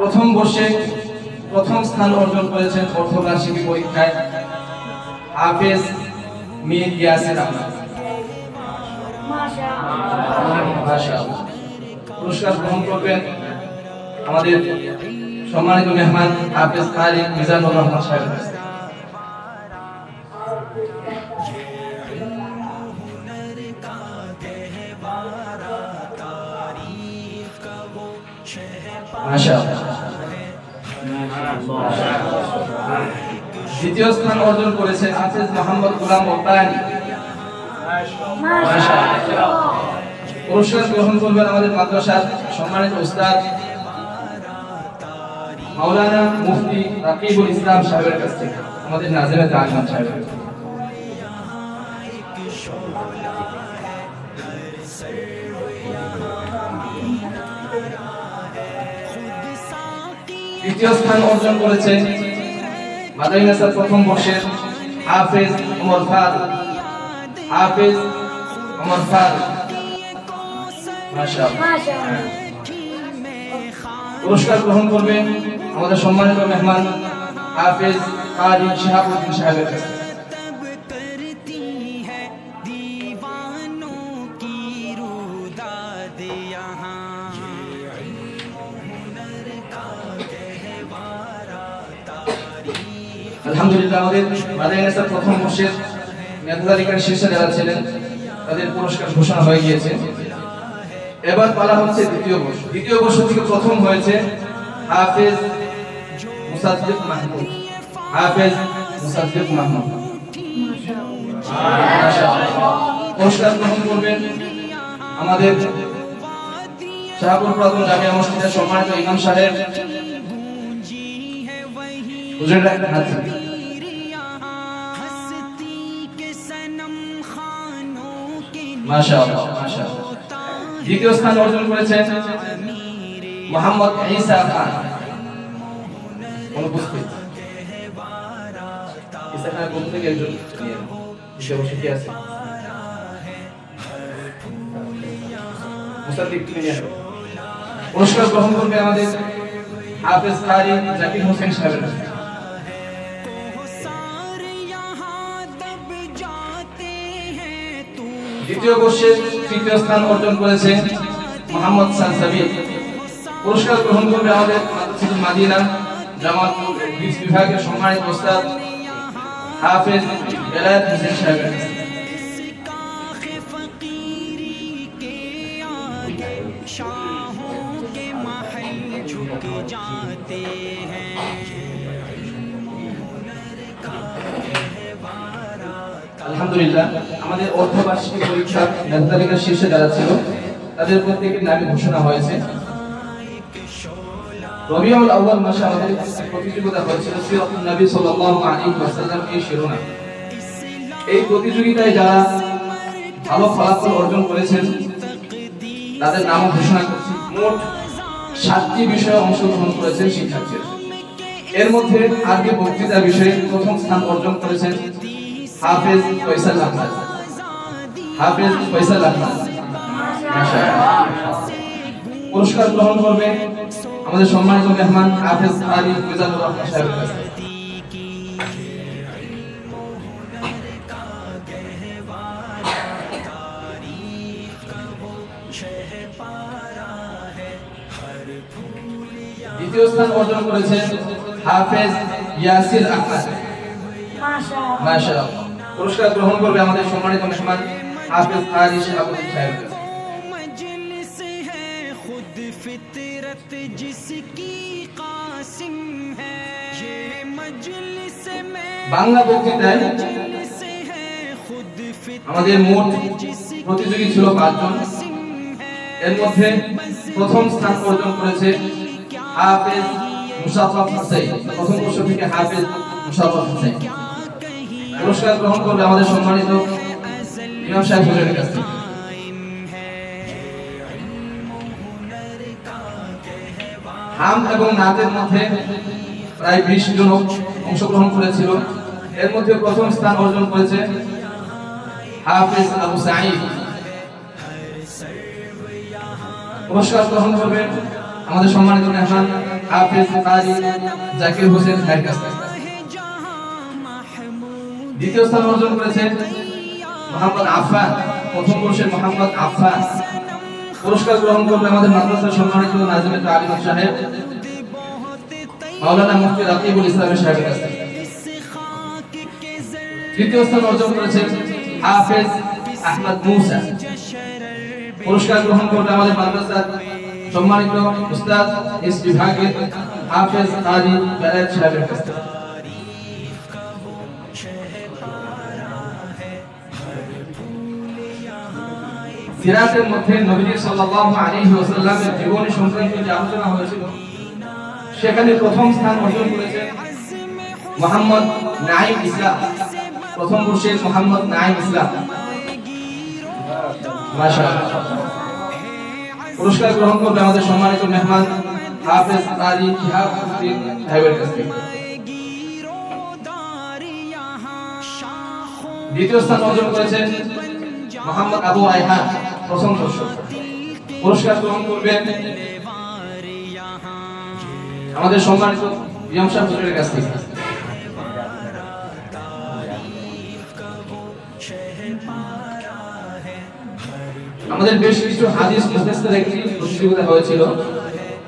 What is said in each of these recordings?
প্রথম বর্ষে প্রথম স্থান অর্জন করেছেন অর্ধবার্ষিকী পরীক্ষায় হাফেজ মীর ইয়াসির আহমদ। মাশাআল্লাহ। পুরস্কার গ্রহণ করবেন আমাদের সম্মানিত মেহমান হাফেজ কারি মিজানুর রহমান সাহেব। দ্বিতীয় স্থান অর্জন করেছেন হাফেজ মোহাম্মদ গোলাম রব্বানী। পুরস্কার গ্রহণ করবেন আমাদের মাদ্রাসার সম্মানিত উস্তাদ মাওলানা মুফতি রাকিবুল ইসলাম সাহেবের কাছ থেকে, আমাদের নাজিমে তাজমান সাহেব। তৃতীয় স্থান অর্জন করেছেন মাদ্রাসার প্রথম বর্ষের হাফেজ ওমর ফারুক। হাফেজ ওমর ফারুক, মাশাআল্লাহ। পুরস্কার গ্রহণ করবেন আমাদের সম্মানিত মেহমান হাফেজ কারি শিহাবুদ্দিন সাহেবের কাছে। আলহামদুলিল্লাহ, আমাদের মাদ্রাসার প্রথম বর্ষের মেধাতালিকার শীর্ষে যারা ছিলেন তাদের পুরস্কার ঘোষণা হয়ে গিয়েছে। এবার পালা হচ্ছে দ্বিতীয় বর্ষ। দ্বিতীয় বর্ষ থেকে প্রথম হয়েছে হাফেজ মুসাদ্দিক মাহমুদ। হাফেজ মুসাদ্দিক মাহমুদ, পুরস্কার গ্রহণ করবেন আমাদের শাহপুর পুরাতন জামিয়া মসজিদের সম্মানিত ইমাম সাহেব হুজুর হাজি। মাশাআল্লাহ, মাশাআল্লাহ। দ্বিতীয় স্থান অর্জন করেছেন মোহাম্মদ ঈসা খান। অনুপস্থিত ঈসা খান কোন থেকে একজন বিশ্ববিদ্যালয়ে আছে মুসাদ্দিক নিয়ে পুরস্কার গ্রহণ করবে আমাদের হাফেজ কারি জাকির হোসেন সাহেব। দ্বিতীয় বর্ষে তৃতীয় স্থান অর্জন করেছে মোহাম্মদ সানসাবি। পুরস্কার গ্রহণ করবে আমাদের মাদ্রাসাতুল মাদিনা জামালপুর বিভাগের সম্মানিত উস্তাদ হাফেজ বেলায়েত হোসেন সাহেব। আলহামদুলিল্লাহ, আমাদের অর্ধবার্ষিকী পরীক্ষার মেধাতালিকার শীর্ষে যারা ছিল তাদের প্রত্যেকের নামে ঘোষণা হয়েছে। রবিউল আউয়াল মাসে আমাদের প্রতিযোগিতা হয়েছিল সিরাতুন নবী সাল্লাল্লাহু আলাইহি ওয়াসাল্লাম এই শিরোনাম। এই প্রতিযোগিতায় যারা ভালো ফলাফল অর্জন করেছেন তাদের নাম ঘোষণা করছি। মোট 7টি বিষয়ে অংশগ্রহণ করেছেন শিক্ষার্থীরা। এর মধ্যে আরবি বক্তৃতা বিষয়ে প্রথম স্থান অর্জন করেছেন হাফেজ ফয়সাল আহমদ। হাফেজ ফয়সাল আহমদ, পুরস্কার গ্রহণ করবে আমাদের সম্মানিত মেহমান হাফেজ কারি মিজানুর রহমান সাহেবের কাছে। দ্বিতীয় স্থান অর্জন করেছেন হাফেজ ইয়াসির আহমদ। মাশাআল্লাহ, পুরস্কার গ্রহণ করবে আমাদের সম্মানিত মেহমান হাফেজ কারি শিহাবুদ্দিন সাহেব। বাংলা বক্তৃতায় আমাদের মোট প্রতিযোগী ছিল 5 জন। এর মধ্যে প্রথম স্থান অর্জন করেছে হাফেজ মুশাররফ হোসেন। প্রথম বর্ষ থেকে হাফেজ মুশাররফ হোসেন। পুরস্কার গ্রহণ করবে আমাদের সম্মানিত ইমাম সাহেব হুজুরের কাছ থেকে। হাম এবং নাতের মধ্যে প্রায় 20 জন অংশগ্রহণ করেছিল। এর মধ্যে প্রথম স্থান অর্জন করেছে হাফেজ আবু সাঈদ। পুরস্কার গ্রহণ করবেন আমাদের সম্মানিত মেহমান হাফেজ কারি জাকির হোসেন ভাইয়ের কাছ থেকে। দ্বিতীয় স্থান অর্জন করেছেন মোহাম্মদ আফফান, প্রথম বর্ষের মোহাম্মদ আফফান। পুরস্কার গ্রহণ করবে আমাদের মাদ্রাসার সম্মানিত নাজিম আলী সাহেব, মাওলানা মুফতি রাকিবুল ইসলাম সাহেবের কাছ থেকে। তৃতীয় স্থান অর্জন করেছেন হাফেজ আহমদ মুসা। পুরস্কার গ্রহণ করবে আমাদের মাদ্রাসার সম্মানিত উস্তাদ ইস বিভাগের হাফেজ কাজী বেলায়েত সাহেবের কাছ থেকে। সিরাতের মধ্যে নবীজি সাল্লাল্লাহু আলাইহি ওয়াসাল্লামের জীবনী সংক্রান্ত যে আলোচনা হয়েছিল, সেখানে প্রথম স্থান অর্জন করেছেন মোহাম্মদ নাঈম ইসলাম, প্রথম বর্ষের মোহাম্মদ নাঈম ইসলাম। মাশাআল্লাহ। পুরস্কার গ্রহণ করবে আমাদের সম্মানিত মেহমান হাফেজ কাজী শিহাবউদ্দিন সাহেবের কাছ থেকে। দ্বিতীয় স্থান অর্জন করেছেন মোহাম্মদ আবু রায়হান, প্রথম বর্ষ। পুরস্কার গ্রহণ করবেন আমাদের সম্মানিত ইমাম সাহেব হুজুরের কাছ থেকে। আমাদের বেশ কিছু হাদিস মুখস্থের একটি প্রতিযোগিতা হয়েছিল,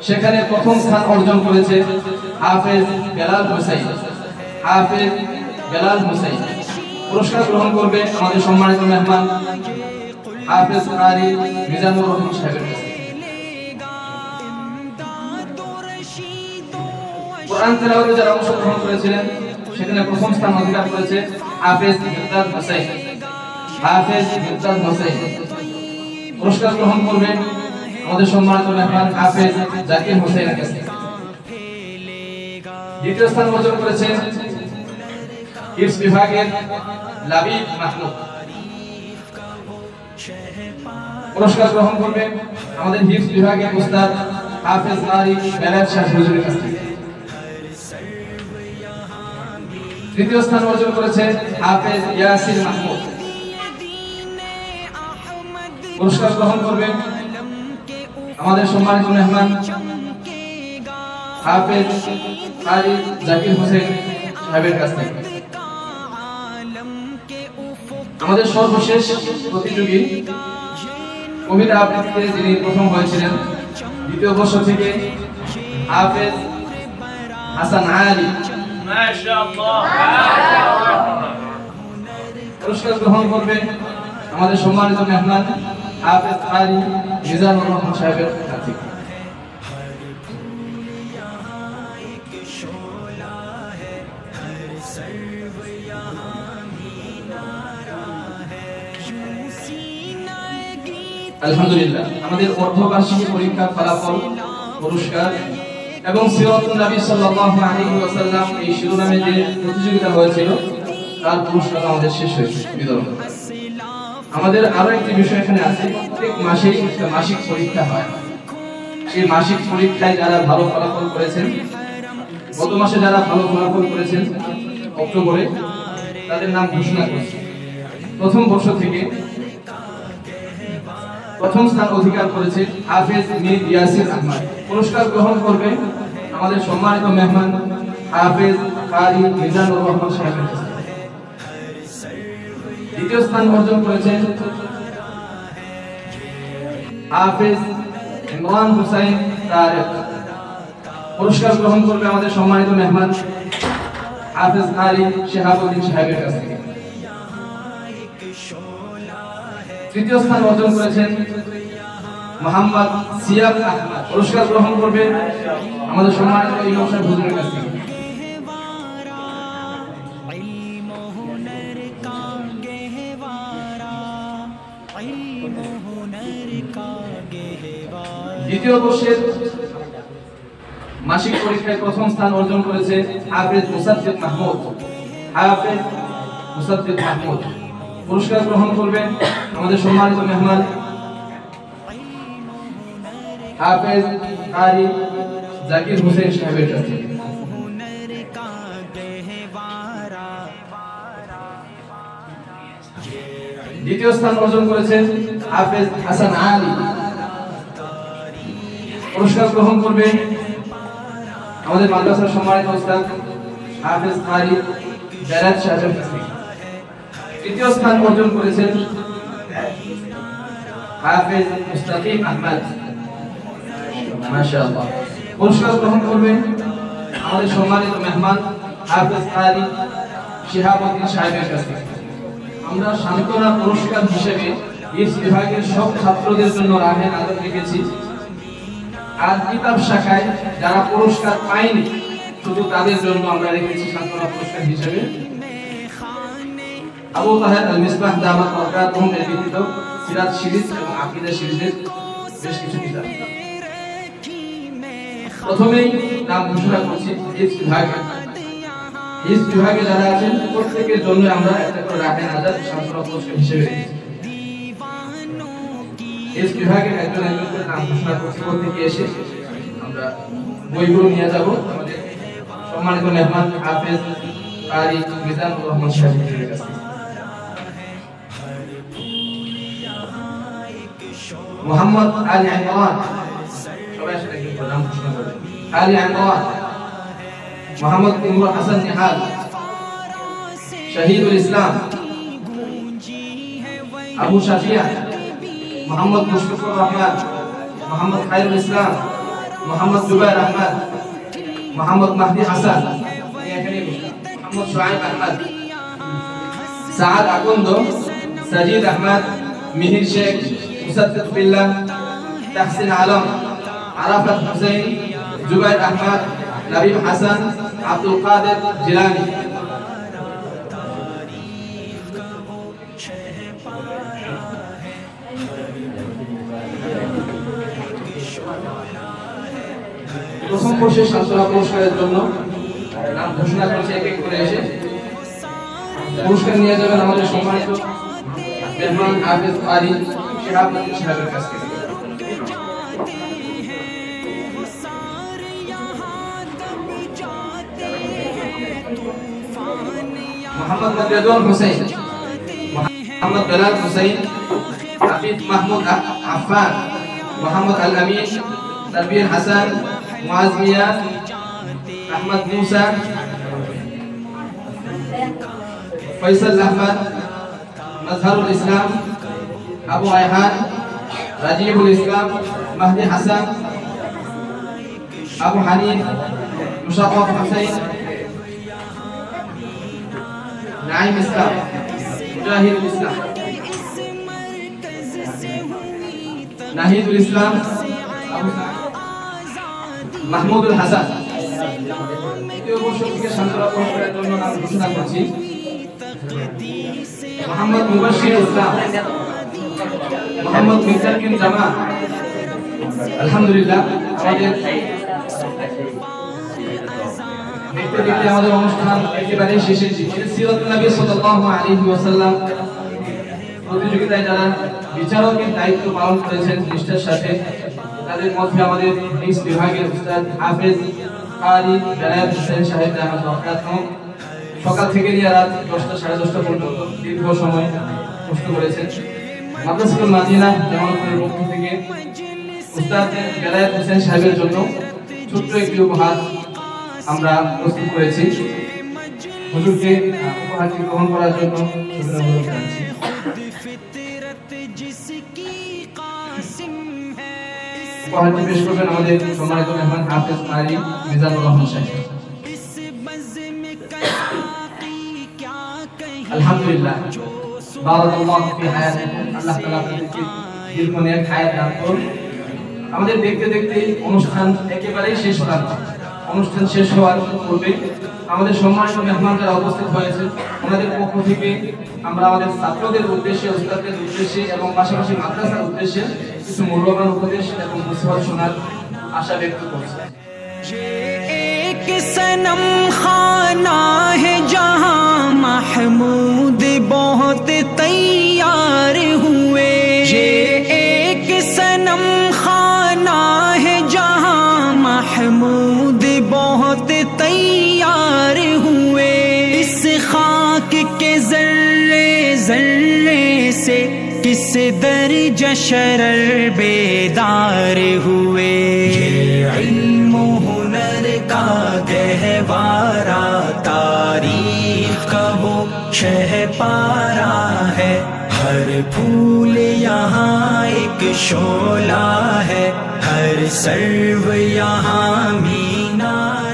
সেখানে প্রথম স্থান অর্জন করেছে হাফেজ বেলাল হুসাইন, হাফেজ বেলাল হুসাইন। পুরস্কার গ্রহণ করবে আমাদের সম্মানিত মেহমান হাফেজ কারি মিজানুর রহমান সাহেবের কাছে। কোরআন তেলাওয়াতে যারা অংশগ্রহণ করেছিলেন, সেখানে প্রথম স্থান অধিকার করেছে হাফেজ মির্জাদ হোসেন, হাফেজ মির্জাদ হোসেন। পুরস্কার গ্রহণ করবে আমাদের সম্মানিত মেহমান হাফেজ জাকির হোসেনের কাছে। দ্বিতীয় স্থান অর্জন করেছেন হিফজ বিভাগের লাবিব মাহমুদ। পুরস্কার গ্রহণ করবে আমাদের হিফজ বিভাগের উস্তাদ হাফেজ কারি বেলায়েত সাহেব হুজুরের কাছ থেকে। তৃতীয় স্থান অর্জন করেছেন হাফেজ ইয়াসির মাহমুদ। পুরস্কার গ্রহণ করবেন আমাদের সম্মানিত মেহমান হাফেজ কারি জাকির হোসেন সাহেবের কাছ থেকে। আমাদের সর্বশেষ প্রতিযোগী কবিতা আবৃত্তিতে যিনি প্রথম হয়েছিলেন, দ্বিতীয় বর্ষ থেকে হাফেজ হাসান আলী। মাশাআল্লাহ। পুরস্কার গ্রহণ করবে আমাদের সম্মানিত মেহমান হাফেজ কারি মিজানুর রহমান সাহেবের কাছ থেকে। আলহামদুলিল্লাহ, আমাদের অর্ধবার্ষিকী পরীক্ষার ফলাফল, পুরস্কার এবং সিরাতুন নবী সাল্লাল্লাহু আলাইহি ওয়াসাল্লাম এই শিরোনামে যে প্রতিযোগিতা হয়েছিল, তার পুরস্কার আমাদের শেষ হয়েছে বিতরণ। আমাদের আরো একটি বিষয় এখানে আছে, প্রত্যেক মাসেই একটা মাসিক পরীক্ষা হয়। সেই মাসিক পরীক্ষায় যারা ভালো ফলাফল করেছেন, গত মাসে যারা ভালো ফলাফল করেছেন অক্টোবরে, তাদের নাম ঘোষণা করেছে। প্রথম বর্ষ থেকে প্রথম স্থান অধিকার করেছে হাফেজ মীর ইয়াসির আহমদ। পুরস্কার গ্রহণ করবে আমাদের সম্মানিত মেহমান হাফেজ কারি মিজানুর রহমান সাহেবের কাছে। দ্বিতীয় স্থান অর্জন করেছেন হাফেজ ইমরান হুসাইন তারেক। পুরস্কার গ্রহণ করবে আমাদের সম্মানিত মেহমান হাফেজ কারি শিহাবউদ্দিন সাহেবের কাছ থেকে। তৃতীয় স্থান অর্জন করেছেন মোহাম্মদ সিয়াব আহমদ। পুরস্কার গ্রহণ করবে আমাদের সম্মানিত ইমাম সাহেব হুজুরের কাছ থেকে। দ্বিতীয় বর্ষের মাসিক পরীক্ষায় প্রথম স্থান অর্জন করেছে হাফেজ মুসাদ্দিদ মাহমুদ, হাফেজ মুসাদ্দিদ মাহমুদ। পুরস্কার গ্রহণ করবেন আমাদের সম্মানিত মেহমান হাফেজ কারি জাকির হোসেন সাহেবের কাছে। দ্বিতীয় স্থান অর্জন করেছেন হাফেজ হাসান আলী। পুরস্কার গ্রহণ করবেন আমাদের মাদ্রাসার সম্মানিত উস্তাদ হাফেজ কারি জালাল সাহেবের কাছে তৃতীয় স্থান অর্জন করেছেন হাফেজ মুস্তাকিম আহমদ। মাশাআল্লাহ। পুরস্কার গ্রহণ করবেন আমাদের সম্মানিত মেহমান হাফেজ কারি শিহাবুদ্দিন সাহেবের কাছে। আমরা সান্ত্বনা পুরস্কার হিসেবে ইস বিভাগের সব ছাত্রদের জন্য রাহে নাজর রেখেছি। আর কিতাব শাখায় যারা পুরস্কার পায়নি শুধু তাদের জন্য আমরা রেখেছি সান্ত্বনা পুরস্কার হিসেবে আবু তাহের আল মিসবাহ দামাত বরকাতুহুম এর ব্যতীত সিরাত সিরিজ এবং আকীদা সিরিজের বেশ কিছু কিতাব। প্রথমেই নাম ঘোষণা করছি ইস বিভাগে যারা আছেন প্রত্যেকের জন্য আমরা একটা করে রাহে নাজাত সান্ত্বনা পুরস্কার হিসেবে রেখেছি। ইস বিভাগের একজন একজন করে নাম ঘোষণা করছি, প্রত্যেকে এসে আমরা বইগুলো নিয়ে যাব আমাদের সম্মানিত মেহমান হাফেজ কারি মিজানুর রহমান সাহেবের কাছে। মোহাম্মদ আলী ইমরান, সবাই এসে একজন করে নাম ঘোষণা করবেন। আলী ইমরান মোহাম্মদ ইমরান হাসান নিহাল, শহীদুল ইসলাম আবু শাফিয়া, মোহাম্মদ মুশফিকুর রহমান, মোহাম্মদ খায়রুল ইসলাম, মোহাম্মদ জুবাইর আহমদ, মোহাম্মদ মাহদি হাসান, মোহাম্মদ শুআইব আহমদ, সাদ আকন্দ, সাজিদ আহমদ, মিহির শেখ, মুসাদ্দিক বিল্লাহ, তাহসিন আলম, আরাফাত হুসাইন, জুবাইর আহমদ, নবীম হাসান, আব্দুল কাদের জিলানী। প্রথম বর্ষে সান্ত্বনা পুরস্কারের জন্য নাম ঘোষণা করছে এক এক করে এসে পুরস্কার নিয়ে যাবেন আমাদের সম্মানিত মেহমান হাফেজ কারি শিহাবুদ্দিন সাহেবের কাছ থেকে। মোহাম্মদ মজিদুল হুসাইন, মোহাম্মদ বেলাল হুসাইন, হাফিজ মাহমুদ আফফান, মোহাম্মদ আল আমিন, তানবীর হাসান, মুআজ মিয়া, আহমদ মুসা, ফয়সাল আহমদ, মাজহারুল ইসলাম, আবু আয়হান, রাজিবুল ইসলাম, মাহদি হাসান, আবু হানিফ, মুশাররফ হুসাইন, নাঈম ইসলাম, মুজাহিদুল ইসলাম, নাহিদুল ইসলাম, মাহমুদুল হাসান। তৃতীয় বর্ষ থেকে সান্ত্বনা পুরস্কারের জন্য নাম ঘোষণা করছি মোহাম্মদ মুবাশশির ইসলাম, মোহাম্মদ মির্জাকিন জামান। আলহামদুলিল্লাহ, আমাদের দেখতে দেখতে আমাদের অনুষ্ঠান একেবারে শেষের দিকে। সিরাতুন নবী সাল্লাল্লাহু আলাইহি ওয়াসাল্লাম প্রতিযোগিতায় যারা বিচারকের দায়িত্ব পালন করেছেন নিষ্ঠার সাথে, তাদের মধ্যে আমাদের ইস বিভাগের উস্তাদ হাফেজ কারি জালাল হোসেন সাহেব রাহমাতুল্লাহ সকাল থেকে নিয়ে রাত 10টা সাড়ে 10টা পর্যন্ত দীর্ঘ সময় কষ্ট করেছেন। মাদ্রাসাতুল মাদিনা জামালপুরের পক্ষ থেকে উস্তাদ জালাল হোসেন সাহেবের জন্য ছোট্ট একটি উপহার আমরা প্রস্তুত করেছি। হুজুরকে উপহারটি গ্রহণ করার জন্য অনুরোধ জানাচ্ছি। উপহারটি পেশ করবেন আমাদের সম্মানিত মেহমান হাফেজ কারি মিজানুর রহমান সাহেব। আলহামদুলিল্লাহ, বারাকাল্লাহু ফি হায়াতিকুম, আল্লাহ তাআলা আপনাদেরকে দীর্ঘমেয়াদী হায়াত দান করুন। আমাদের দেখতে দেখতে অনুষ্ঠান একেবারেই শেষ প্রান্ত। অনুষ্ঠান শেষ হওয়ার পূর্বে আমাদের সম্মানিত মেহমান যারা উপস্থিত হয়েছেন ওনাদের পক্ষ থেকে আমরা আমাদের ছাত্রদের উদ্দেশ্যে, উস্তাদদের উদ্দেশ্যে এবং পাশাপাশি মাদ্রাসার উদ্দেশ্যে কিছু মূল্যবান উপদেশ এবং নসিহত শোনার আশা ব্যক্ত করছি। एक सनम खाना है जहां महमूद बहुत तैयार हुए, ये एक सनम खाना है जहां महमूद बहुत तैयार हुए, इस खाक के जर्रे जर्रे से किस दर्जा शरर बेदार हुए, इल्म हुनर का गहवारा तारीख का वो शहपारा है। हर फूल यहाँ एक शोला है, हर सर्व यहाँ मीनार